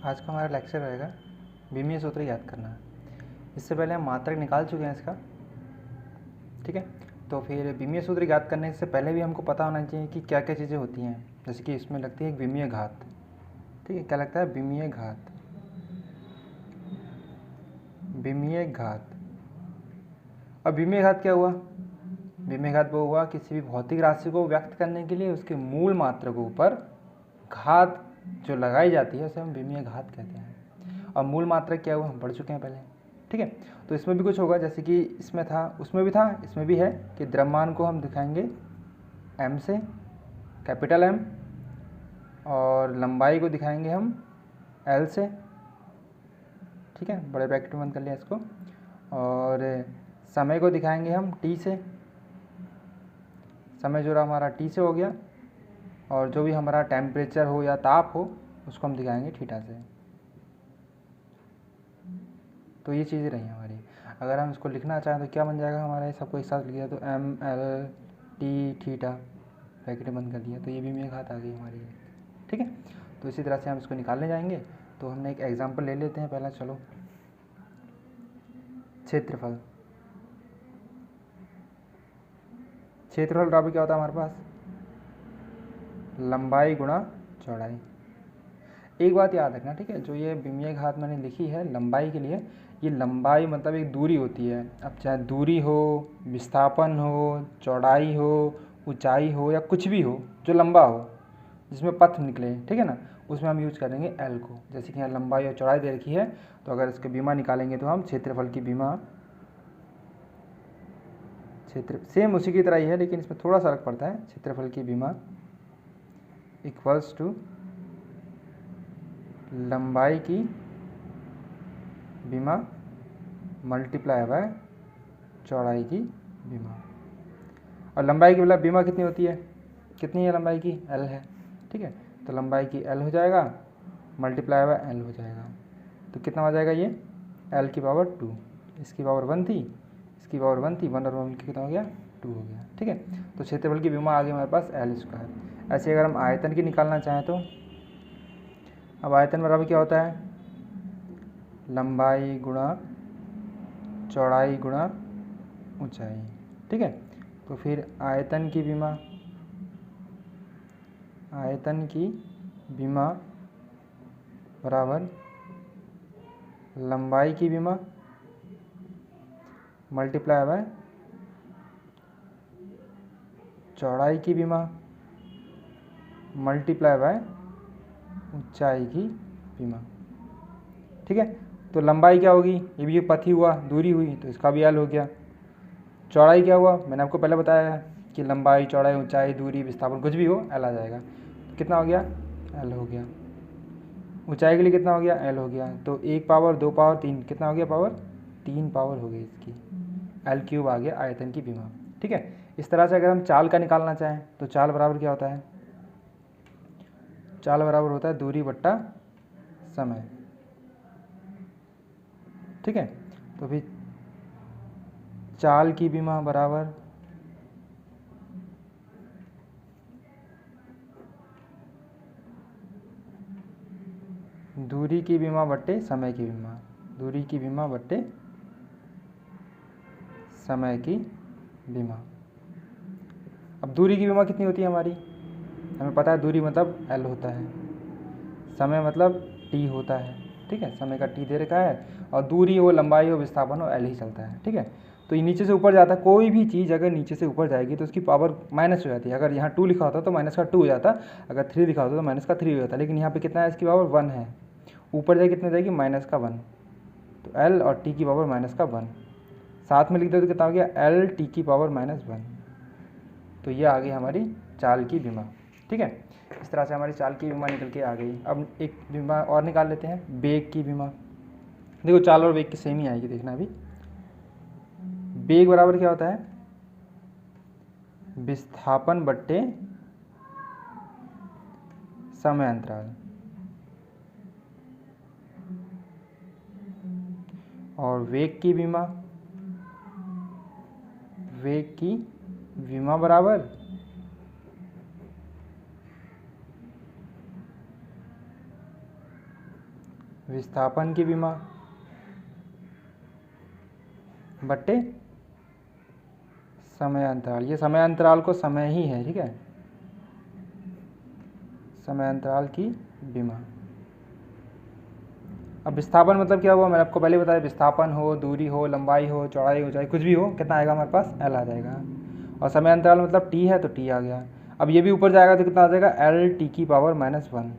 आज का हमारा लेक्चर रहेगा विमीय सूत्र याद करना। इससे पहले हम मात्रक निकाल चुके हैं इसका, ठीक है। तो फिर विमीय सूत्र याद करने से पहले भी हमको पता होना चाहिए कि क्या क्या चीज़ें होती हैं। जैसे कि इसमें लगती है एक विमीय घात, ठीक है। क्या लगता है? विमीय घात। विमीय घात। अब विमीय घात क्या हुआ? विमीय घात वो हुआ किसी भी भौतिक राशि को व्यक्त करने के लिए उसके मूल मात्रकों पर घात जो लगाई जाती है उसे हम विमीय घात कहते हैं। और मूल मात्रक क्या हुआ हम पढ़ चुके हैं पहले, ठीक है। तो इसमें भी कुछ होगा, जैसे कि इसमें था, उसमें भी था, इसमें भी है कि द्रव्यमान को हम दिखाएंगे m से, कैपिटल M, और लंबाई को दिखाएंगे हम L से, ठीक है। बड़े ब्रैकेट में बंद कर लिया इसको। और समय को दिखाएंगे हम T से, समय जो रहा हमारा T से हो गया। और जो भी हमारा टेम्परेचर हो या ताप हो उसको हम दिखाएंगे थीटा से। तो ये चीज़ें रही हमारी। अगर हम इसको लिखना चाहें तो क्या बन जाएगा हमारा, सबको एक साथ लिख दिया तो M L T theta, bracket बंद कर दिया, तो ये भी विमीय घात आ गई हमारी, ठीक है। तो इसी तरह से हम इसको निकालने जाएंगे। तो हमने एक एग्जांपल ले लेते हैं पहला, चलो। क्षेत्रफल। क्षेत्रफल बराबर क्या होता है हमारे पास? लंबाई गुणा चौड़ाई। एक बात याद रखना, ठीक है, जो ये विमीय घात मैंने लिखी है लंबाई के लिए, ये लंबाई मतलब एक दूरी होती है। अब चाहे दूरी हो, विस्थापन हो, चौड़ाई हो, ऊंचाई हो, या कुछ भी हो जो लंबा हो, जिसमें पथ निकले, ठीक है ना, उसमें हम यूज करेंगे एल को। जैसे कि यहाँ लंबाई और चौड़ाई दे रखी है, तो अगर इसके बीमा निकालेंगे तो हम क्षेत्रफल की बीमा, क्षेत्र सेम उसी की तरह ही है लेकिन इसमें थोड़ा सा फर्क पड़ता है। क्षेत्रफल की बीमा इक्वल्स टू लंबाई की बीमा मल्टीप्लाई बाय चौड़ाई की बीमा। और लंबाई की मतलब बीमा कितनी होती है, कितनी है लंबाई की? एल है, ठीक है। तो लंबाई की एल हो जाएगा, मल्टीप्लाई बाय एल हो जाएगा। तो कितना हो जाएगा ये? एल की पावर 2, इसकी पावर 1 थी, इसकी पावर 1 थी, 1 और 1 मिलकर कितना हो गया? 2 हो गया, ठीक है। तो क्षेत्रफल की बीमा आ गई हमारे पास एल स्क्वायर। ऐसे अगर हम आयतन की निकालना चाहें तो, अब आयतन बराबर क्या होता है? लंबाई गुणा चौड़ाई गुणा ऊंचाई, ठीक है। तो फिर आयतन की बीमा, आयतन की बीमा बराबर लंबाई की बीमा मल्टीप्लाई बाय चौड़ाई की बीमा मल्टीप्लाई बाय ऊंचाई की बीमा, ठीक है। तो लंबाई क्या होगी? ये भी पथ ही हुआ, दूरी हुई, तो इसका भी एल हो गया। चौड़ाई क्या हुआ? मैंने आपको पहले बताया है कि लंबाई, चौड़ाई, ऊंचाई, दूरी, विस्थापन कुछ भी हो एल आ जाएगा। तो कितना हो गया? एल हो गया। ऊंचाई के लिए कितना हो गया? एल हो गया। तो 1 पावर 2 पावर 3 कितना हो गया? पावर 3 पावर हो गई इसकी। एल क्यूब आ गया आयतन की बीमा, ठीक है। इस तरह से अगर हम चाल का निकालना चाहें तो चाल बराबर क्या होता है? चाल बराबर होता है दूरी बट्टा समय, ठीक है। तो फिर चाल की बीमा बराबर दूरी की बीमा बट्टे समय की बीमा, दूरी की बीमा बट्टे समय की बीमा। अब दूरी की बीमा कितनी होती है हमारी? हमें पता है दूरी मतलब एल होता है, समय मतलब टी होता है, ठीक है। समय का टी दे रखा है, और दूरी हो, लंबाई हो, विस्थापन हो, एल ही चलता है, ठीक है। तो ये नीचे से ऊपर जाता है, कोई भी चीज़ अगर नीचे से ऊपर जाएगी तो उसकी पावर माइनस हो जाती है। अगर यहाँ 2 लिखा होता तो माइनस का 2 हो जाता, अगर 3 लिखा होता तो माइनस का 3 हो जाता, लेकिन यहाँ पे कितना है? इसकी पावर 1 है। ऊपर जाए कितने जाएगी? माइनस का 1। तो एल और टी की पावर माइनस का 1 साथ में लिख दो तो कितना हो गया? एल टी की पावर -1। तो ये आ गई हमारी चाल की बीमा, ठीक है। इस तरह से हमारी चाल की बीमा निकल के आ गई। अब एक बीमा और निकाल लेते हैं, वेग की बीमा। देखो चाल और वेग की सेम ही आएगी, देखना अभी। वेग बराबर क्या होता है? विस्थापन बट्टे समय अंतराल। और वेग की बीमा, वेग की बीमा बराबर विस्थापन की विमा बट्टे समय अंतराल। ये समय अंतराल को समय ही है, ठीक है, समय अंतराल की विमा। अब विस्थापन मतलब क्या हुआ, मैंने आपको पहले बताया, विस्थापन हो, दूरी हो, लंबाई हो, चौड़ाई हो, ऊंचाई कुछ भी हो, कितना आएगा हमारे पास, एल आ जाएगा। और समय अंतराल मतलब टी है तो टी आ गया। अब ये भी ऊपर जाएगा तो कितना आ जाएगा, एल टी की पावर -1।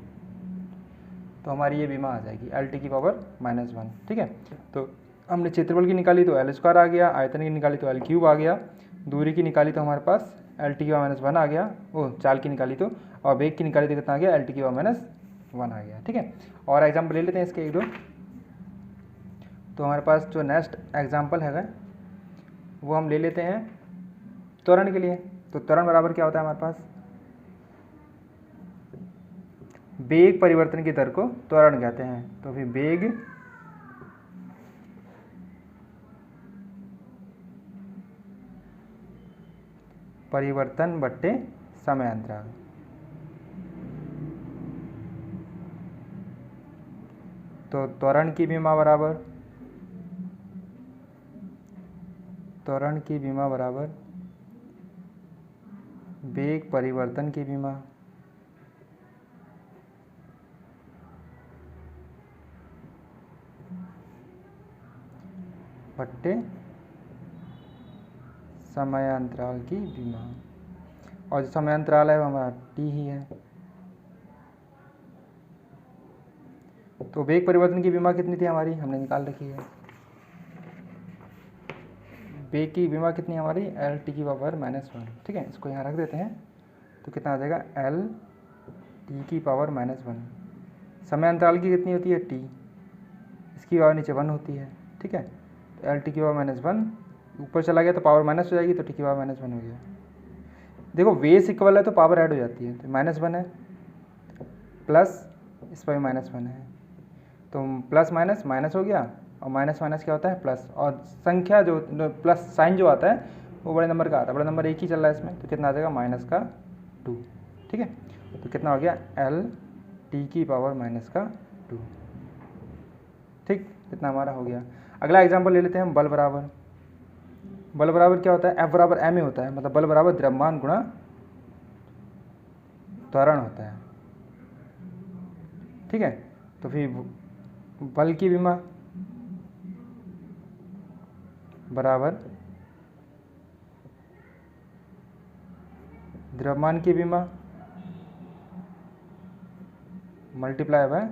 तो हमारी ये विमा आ जाएगी एल टी की पावर -1, ठीक है। तो हमने क्षेत्रफल की निकाली तो एल स्क्वायर आ गया, आयतन की निकाली तो एल क्यूब आ गया, दूरी की निकाली तो हमारे पास एल टी की पावर -1 आ गया, ओ चाल की निकाली तो, और वेग की निकाली तो कितना आ गया, एल टी की पावर -1 आ गया, ठीक है। और एग्जाम्पल ले लेते हैं इसके एक दो। तो हमारे पास जो नेक्स्ट एग्जाम्पल है वो हम ले लेते हैं त्वरण के लिए। तो त्वरण बराबर क्या होता है हमारे पास, वेग परिवर्तन की दर को त्वरण कहते हैं। तो फिर वेग परिवर्तन बट्टे समय अंतराल। तो त्वरण की विमा बराबर, त्वरण की विमा बराबर वेग परिवर्तन की विमा बट्टे समय अंतराल की विमा। और जो समय अंतराल है वो हमारा टी ही है। तो वेग परिवर्तन की विमा कितनी थी हमारी, हमने निकाल रखी है। वेग की विमा कितनी हमारी, एल टी की पावर -1, ठीक है। इसको यहाँ रख देते हैं तो कितना आ जाएगा, एल टी की पावर -1। समय अंतराल की कितनी होती है, टी, इसकी पावर नीचे 1 होती है, ठीक है। तो एल टी की पावर -1 ऊपर चला गया तो पावर माइनस हो जाएगी, तो टी की पावर -1 हो गया। देखो बेस इक्वल है तो पावर ऐड हो जाती है, तो -1 है प्लस इस पर -1 है, तो प्लस माइनस माइनस हो गया, और माइनस माइनस क्या होता है, प्लस। और संख्या जो प्लस साइन जो आता है वो बड़े नंबर का आता है, बड़ा नंबर एक ही चल रहा है इसमें, तो कितना आ जाएगा, -2, ठीक है। तो कितना हो गया, एल टी की पावर -2, ठीक, कितना हमारा हो गया। अगला एग्जाम्पल ले लेते हैं हम, बल बराबर। बल बराबर क्या होता है, F बराबर m होता है, मतलब बल बराबर द्रव्यमान गुणा त्वरण होता है, ठीक है। तो फिर बल की विमा बराबर द्रव्यमान की विमा मल्टीप्लाई बाय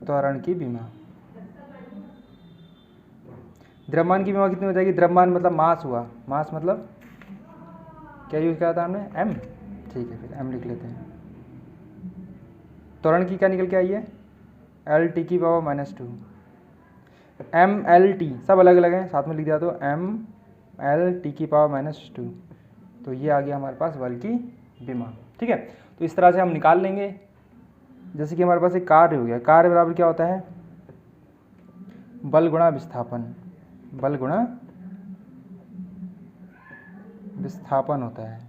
त्वरण की विमा। द्रव्यमान की विमा कितनी हो जाएगी, द्रव्यमान मतलब मास हुआ, मास मतलब क्या यूज किया था हमने, m, ठीक है, फिर m लिख लेते हैं। त्वरण की क्या निकल के आई है, एल टी की पावर -2, m l t सब अलग अलग हैं, साथ में लिख दिया तो m l t की पावर -2। तो ये आ गया हमारे पास बल की विमा, ठीक है। तो इस तरह से हम निकाल लेंगे। जैसे कि हमारे पास एक कार्य हो गया, कार्य बराबर क्या होता है, बल गुणा विस्थापन, बल गुणा विस्थापन होता है।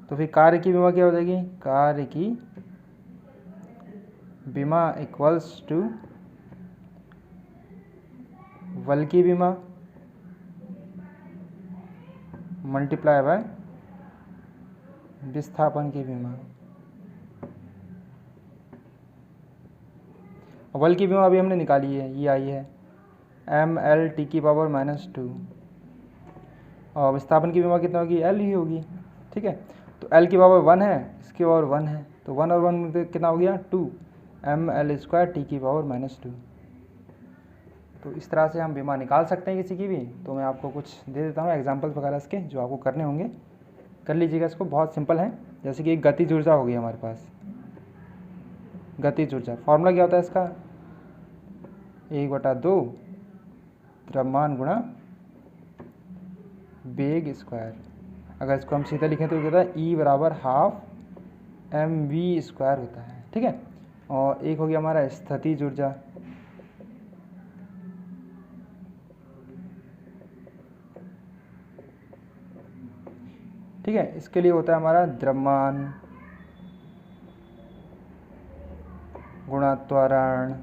तो फिर कार्य की विमा क्या हो जाएगी, कार्य की विमा इक्वल्स टू बल की विमा मल्टीप्लाई बाय विस्थापन की विमा। बल की विमा अभी हमने निकाली है, ये आई है m l t की पावर -2, और विस्थापन की विमा कितना होगी, l ही होगी, ठीक है। तो l की पावर 1 है, इसकी पावर 1 है, तो 1 और 1 कितना हो गया, 2, m l स्क्वायर टी की पावर -2। तो इस तरह से हम विमा निकाल सकते हैं किसी की भी। तो मैं आपको कुछ दे देता हूँ एग्जाम्पल्स वगैरह इसके, जो आपको करने होंगे, कर लीजिएगा इसको, बहुत सिंपल है। जैसे कि एक गतिज ऊर्जा हो गई हमारे पास, गतिज ऊर्जा फॉर्मूला क्या होता है इसका, 1/2 द्रव्यमान गुणा वेग स्क्वायर। अगर इसको हम सीधा लिखें तो क्या होता है, E बराबर ½ mv² होता है, ठीक है। और एक हो गया हमारा स्थितिज ऊर्जा, ठीक है। इसके लिए होता है हमारा द्रव्यमान गुणा त्वरण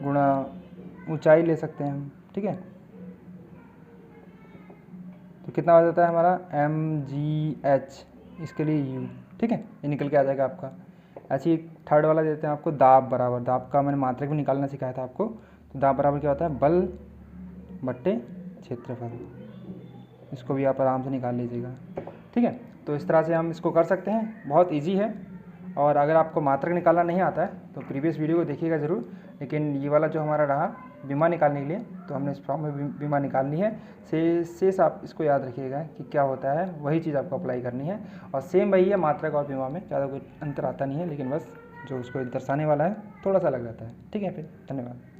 गुणा ऊंचाई ले सकते हैं हम, ठीक है। तो कितना हो जाता है हमारा mgh, इसके लिए u, ठीक है, ये निकल के आ जाएगा आपका। ऐसे ही थर्ड वाला देते हैं आपको दाब बराबर, दाब का मैंने मात्रक भी निकालना सिखाया था आपको। तो दाब बराबर क्या होता है, बल बट्टे क्षेत्रफल, इसको भी आप आराम से निकाल लीजिएगा, ठीक है। तो इस तरह से हम इसको कर सकते हैं, बहुत इजी है। और अगर आपको मात्रक निकालना नहीं आता है तो प्रीवियस वीडियो को देखिएगा ज़रूर। लेकिन ये वाला जो हमारा रहा बीमा निकालने के लिए, तो हमने इस फॉर्म में बीमा निकालनी है। शेष आप इसको याद रखिएगा कि क्या होता है, वही चीज़ आपको अप्लाई करनी है। और सेम वही है मात्रक और बीमा में, ज़्यादा कोई अंतर आता नहीं है, लेकिन बस जो उसको दर्शाने वाला है थोड़ा सा अलग रहता है, ठीक है। फिर धन्यवाद।